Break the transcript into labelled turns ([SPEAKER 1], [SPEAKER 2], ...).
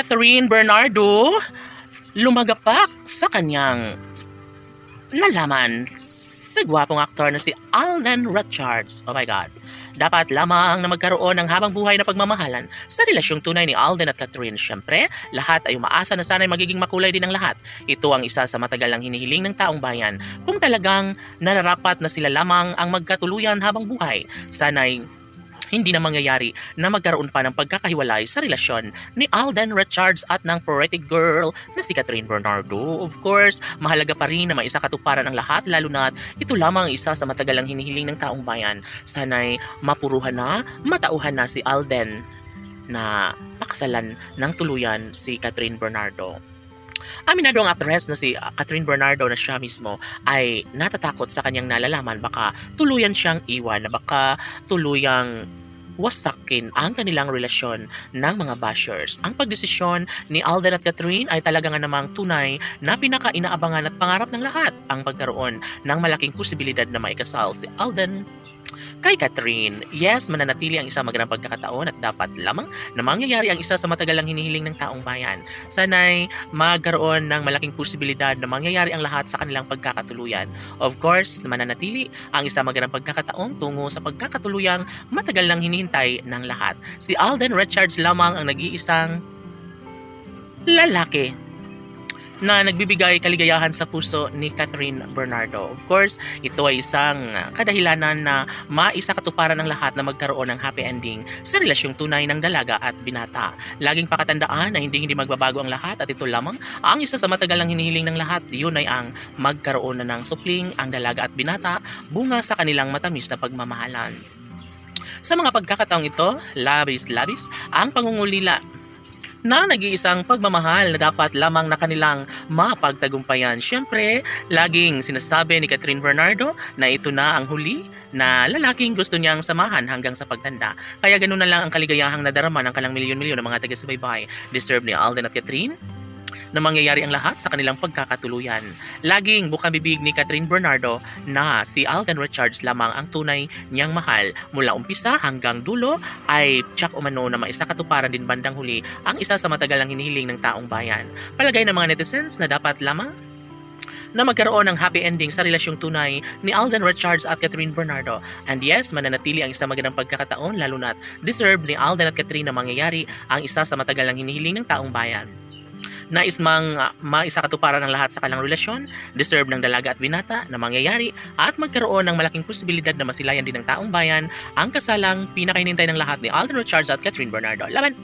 [SPEAKER 1] Catherine Bernardo lumagapak sa kanyang nalaman sa gwapong aktor na si Alden Richards. Oh my God. Dapat lamang na magkaroon ng habang buhay na pagmamahalan sa relasyong tunay ni Alden at Catherine. Siyempre, lahat ay umaasa na sana'y magiging makulay din ang lahat. Ito ang isa sa matagal ng hinihiling ng taong bayan. Kung talagang nararapat na sila lamang ang magkatuluyan habang buhay, sana'y hindi na mangyayari na magkaroon pa ng pagkakahiwalay sa relasyon ni Alden Richards at ng poetic girl na si Catherine Bernardo. Of course, mahalaga pa rin na maisakatuparan ang lahat, lalo na ito lamang isa sa matagal ang hinihiling ng taong bayan. Sana'y mapuruhan na, matauhan na si Alden na pakasalan ng tuluyan si Catherine Bernardo. Aminado ang actress na si Catherine Bernardo na siya mismo ay natatakot sa kanyang nalalaman baka tuluyan siyang iwan, na baka tuluyang wasakin ang kanilang relasyon ng mga bashers. Ang pagdesisyon ni Alden at Catherine ay talaga nga namang tunay na pinaka-inaabangan at pangarap ng lahat, ang pagkaroon ng malaking posibilidad na maikasal si Alden kay Catherine. Yes, mananatili ang isang magandang pagkakataon at dapat lamang na mangyayari ang isa sa matagal ang hinihiling ng taong bayan. Sana'y magkaroon ng malaking posibilidad na mangyayari ang lahat sa kanilang pagkakatuluyan. Of course, mananatili ang isang magandang pagkakataon tungo sa pagkakatuluyang matagal nang hinihintay ng lahat. Si Alden Richards lamang ang nag-iisang lalaki na nagbibigay kaligayahan sa puso ni Catherine Bernardo. Of course, ito ay isang kadahilanan na maisakatuparan ng lahat na magkaroon ng happy ending sa relasyong tunay ng dalaga at binata. Laging pakatandaan na hindi magbabago ang lahat at ito lamang ang isa sa matagal ng hinihiling ng lahat. Yun ay ang magkaroon na ng supling ang dalaga at binata bunga sa kanilang matamis na pagmamahalan. Sa mga pagkakataong ito, labis-labis ang pangungulila na nag-iisang pagmamahal na dapat lamang na kanilang mapagtagumpayan. Siyempre, laging sinasabi ni Catherine Bernardo na ito na ang huli na lalaking gusto niyang samahan hanggang sa pagtanda. Kaya ganun na lang ang kaligayahang nadarama ng kalang milyon-milyon ng mga taga-subaybay. Deserve ni Alden at Catherine na mangyayari ang lahat sa kanilang pagkakatuluyan. Laging bukang bibig ni Catherine Bernardo na si Alden Richards lamang ang tunay niyang mahal. Mula umpisa hanggang dulo ay tsak umano na maisakatuparan din bandang huli ang isa sa matagal ang hinihiling ng taong bayan. Palagay ng mga netizens na dapat lamang na magkaroon ng happy ending sa relasyong tunay ni Alden Richards at Catherine Bernardo. And yes, mananatili ang isang magandang pagkakataon, lalo na't deserve ni Alden at Catherine na mangyayari ang isa sa matagal ang hinihiling ng taong bayan. Nais mang maisakatuparan ang lahat sa kanilang relasyon, deserve ng dalaga at binata na mangyayari at magkaroon ng malaking posibilidad na masilayan din ng taong bayan ang kasalang pinakahinintay ng lahat ni Alden Richards at Catherine Bernardo. Laban!